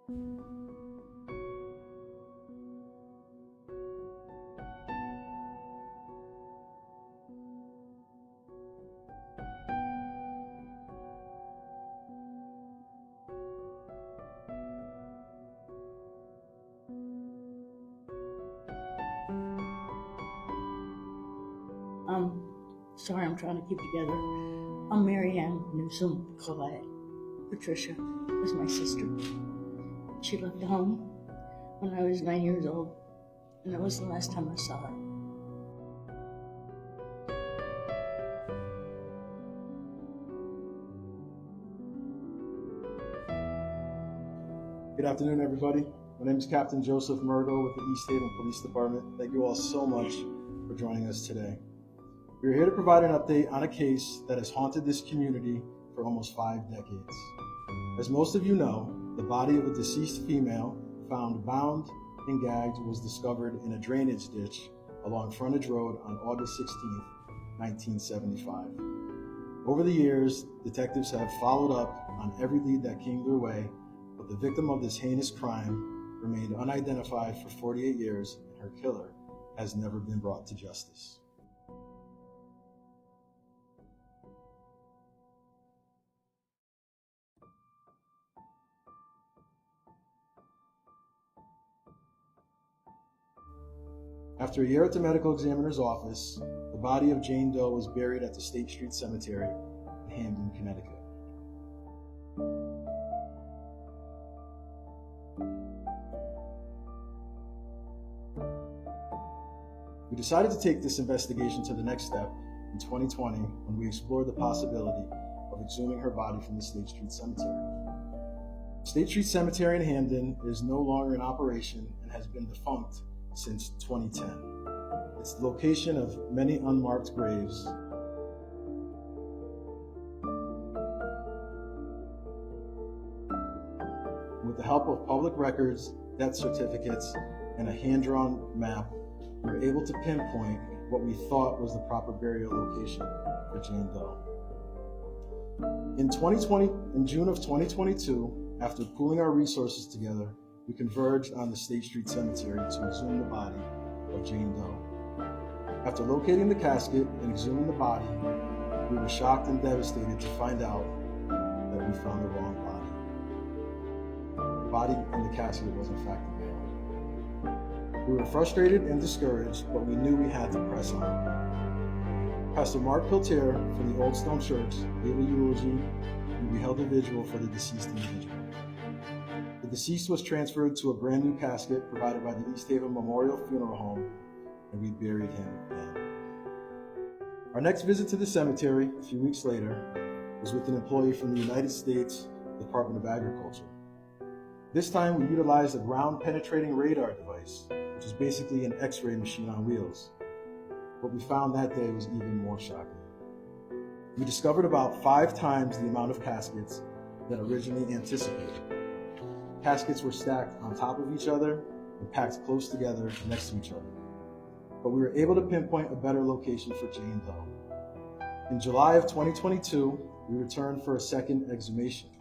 Sorry, I'm trying to keep together. I'm Marianne Newsom Collette. Patricia is my sister. She left home when I was 9 years old, and that was the last time I saw her. Good afternoon, everybody. My name is Captain Joseph Murgo with the East Haven Police Department. Thank you all so much for joining us today. We're here to provide an update on a case that has haunted this community for almost 5 decades. As most of you know, the body of a deceased female found bound and gagged was discovered in a drainage ditch along Frontage Road on August 16, 1975. Over the years, detectives have followed up on every lead that came their way, but the victim of this heinous crime remained unidentified for 48 years, and her killer has never been brought to justice. After a year at the medical examiner's office, the body of Jane Doe was buried at the State Street Cemetery in Hamden, Connecticut. We decided to take this investigation to the next step in 2020 when we explored the possibility of exhuming her body from the State Street Cemetery. State Street Cemetery in Hamden is no longer in operation and has been defunct since 2010. It's the location of many unmarked graves. With the help of public records, death certificates, and a hand-drawn map, we were able to pinpoint what we thought was the proper burial location for Jane Doe. In June of 2022, after pooling our resources together, we converged on the State Street Cemetery to exhume the body of Jane Doe. After locating the casket and exhuming the body, we were shocked and devastated to find out that we found the wrong body. The body in the casket was in fact a male. We were frustrated and discouraged, but we knew we had to press on. Pastor Mark Pilter from the Old Stone Church gave a eulogy, and we held a vigil for the deceased individual. The deceased was transferred to a brand new casket provided by the East Haven Memorial Funeral Home, and we buried him then. Our next visit to the cemetery, a few weeks later, was with an employee from the United States Department of Agriculture. This time, we utilized a ground-penetrating radar device, which is basically an X-ray machine on wheels. What we found that day was even more shocking. We discovered about 5 times the amount of caskets than originally anticipated. Caskets were stacked on top of each other and packed close together next to each other. But we were able to pinpoint a better location for Jane Doe. In July of 2022, we returned for a second exhumation.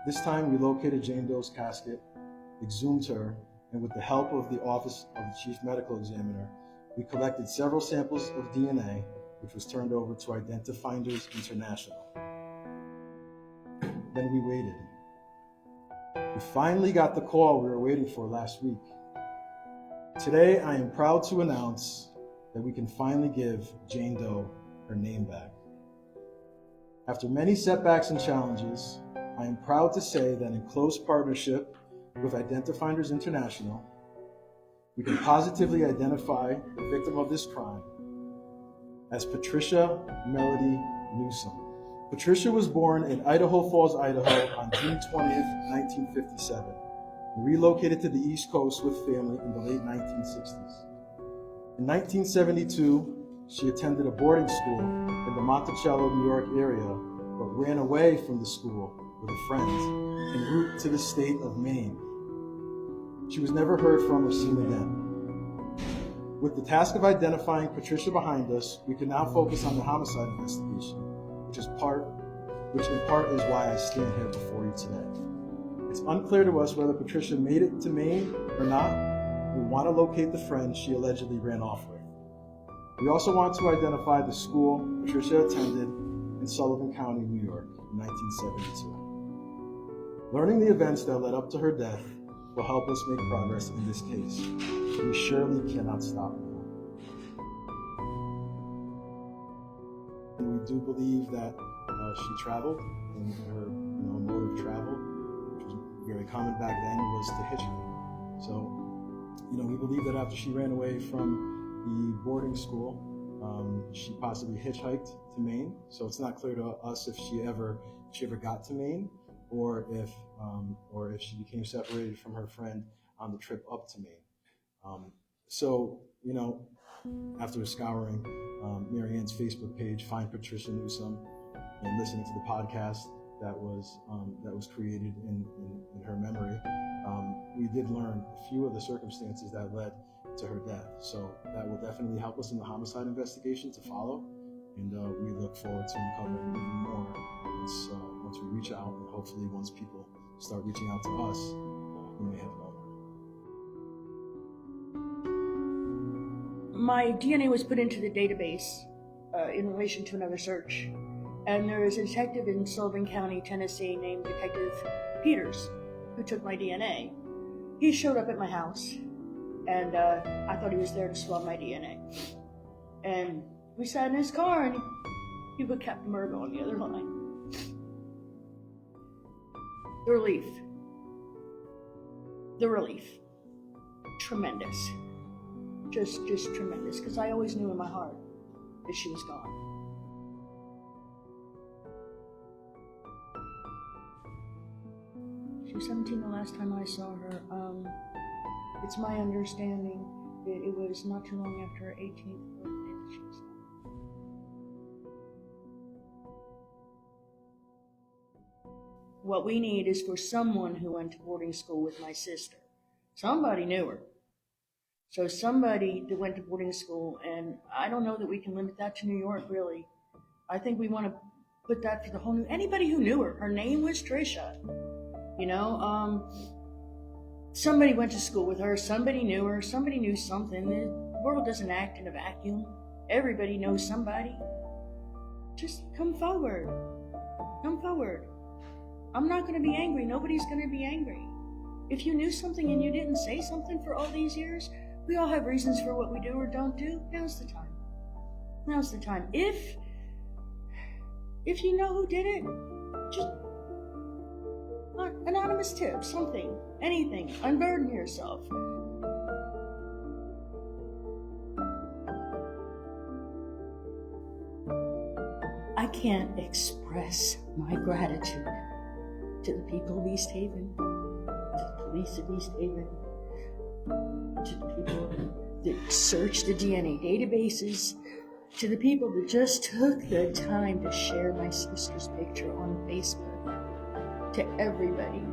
This time we located Jane Doe's casket, exhumed her, and with the help of the Office of the Chief Medical Examiner, we collected several samples of DNA, which was turned over to Identifinders International. Then we waited. We finally got the call we were waiting for last week. Today, I am proud to announce that we can finally give Jane Doe her name back. After many setbacks and challenges, I am proud to say that in close partnership with Identifinders International, we can positively identify the victim of this crime as Patricia Melody Newsom. Patricia was born in Idaho Falls, Idaho on June 20th, 1957, and relocated to the East Coast with family in the late 1960s. In 1972, she attended a boarding school in the Monticello, New York area, but ran away from the school with a friend en route to the state of Maine. She was never heard from or seen again. With the task of identifying Patricia behind us, we can now focus on the homicide investigation, which in part is why I stand here before you today. It's unclear to us whether Patricia made it to Maine or not. We want to locate the friend she allegedly ran off with. We also want to identify the school Patricia attended in Sullivan County, New York, in 1972. Learning the events that led up to her death will help us make progress in this case. We surely cannot stop now. And we do believe that she traveled, and her mode of travel, which was very common back then, was to hitchhike. So, we believe that after she ran away from the boarding school, she possibly hitchhiked to Maine. So it's not clear to us if she ever got to Maine, or if she became separated from her friend on the trip up to Maine. After scouring Mary Ann's Facebook page, Find Patricia Newsom, and listening to the podcast that was created in her memory, we did learn a few of the circumstances that led to her death. So that will definitely help us in the homicide investigation to follow, and we look forward to uncovering even more once we reach out, and hopefully once people start reaching out to us who may have known her. My DNA was put into the database in relation to another search, and there is a detective in Sullivan County, Tennessee, named Detective Peters, who took my DNA. He showed up at my house, and I thought he was there to swab my DNA. And we sat in his car, and he put Captain Murgo on the other line. The relief. Tremendous. Just tremendous, because I always knew in my heart that she was gone. She was 17 the last time I saw her. It's my understanding that it was not too long after her 18th birthday that she was gone. What we need is for someone who went to boarding school with my sister. Somebody knew her. So somebody that went to boarding school, and I don't know that we can limit that to New York, really. I think we want to put that for the whole anybody who knew her. Her name was Trisha. Somebody went to school with her, somebody knew her, somebody knew something. The world doesn't act in a vacuum. Everybody knows somebody. Just come forward. Come forward. I'm not going to be angry. Nobody's going to be angry. If you knew something and you didn't say something for all these years, we all have reasons for what we do or don't do. Now's the time. Now's the time. If you know who did it, just anonymous tip, something, anything, unburden yourself. I can't express my gratitude to the people of East Haven, to the police of East Haven, to the people that searched the DNA databases, to the people that just took the time to share my sister's picture on Facebook, to everybody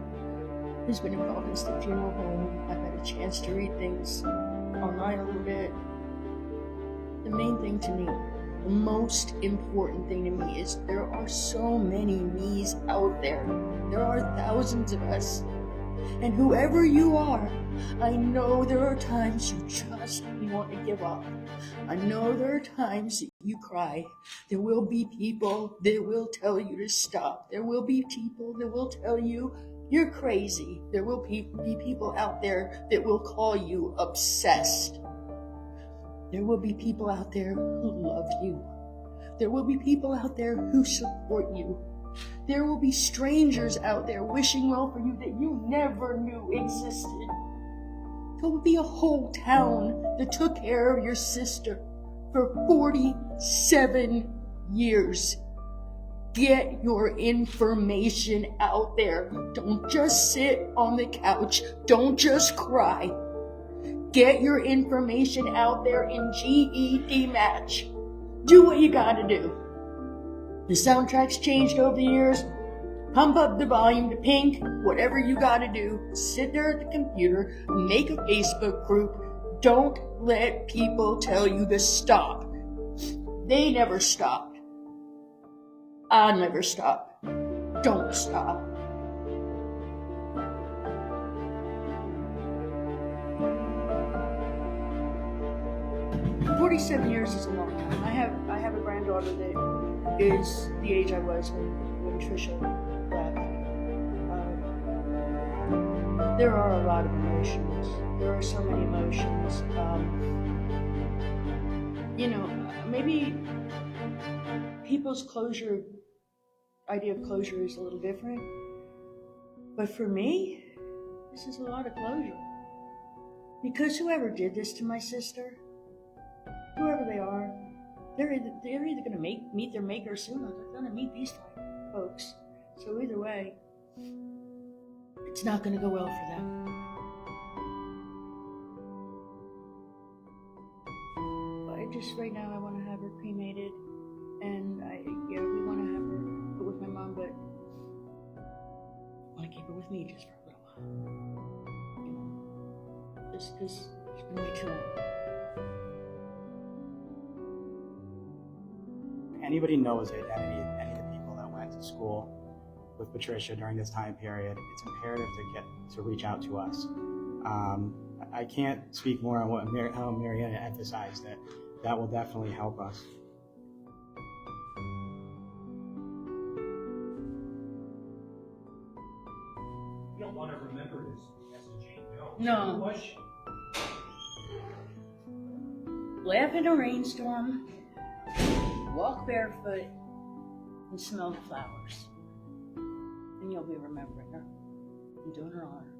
who's been involved in the funeral home. I've had a chance to read things online a little bit. The main thing to me, the most important thing to me is there are so many me's out there. There are thousands of us. And whoever you are, I know there are times you just want to give up. I know there are times that you cry. There will be people that will tell you to stop. There will be people that will tell you you're crazy. There will be people out there that will call you obsessed. There will be people out there who love you. There will be people out there who support you. There will be strangers out there wishing well for you that you never knew existed. There will be a whole town that took care of your sister for 47 years. Get your information out there. Don't just sit on the couch. Don't just cry. Get your information out there in GED match. Do what you gotta do. The soundtrack's changed over the years. Pump up the volume to Pink. Whatever you gotta do. Sit there at the computer. Make a Facebook group. Don't let people tell you to stop. They never stopped. I never stop. Don't stop. 27 years is a long time. I have a granddaughter that is the age I was when Trisha left. There are a lot of emotions. There are so many emotions. Maybe people's idea of closure is a little different. But for me, this is a lot of closure. Because whoever did this to my sister, whoever they are, they're either going to meet their maker soon, or they're going to meet these fine folks. So either way, it's not going to go well for them. Right now, I want to have her cremated, and we want to have her put with my mom, but I want to keep her with me just for a little while. Just because it's been way too long. Anybody knows the identity of any of the people that went to school with Patricia during this time period, it's imperative to reach out to us. I can't speak more on how Mariana emphasized that. That will definitely help us. You don't want to remember this as a Jane Doe. No. Who was she? Laugh in a rainstorm, walk barefoot, and smell the flowers. And you'll be remembering her and doing her honor.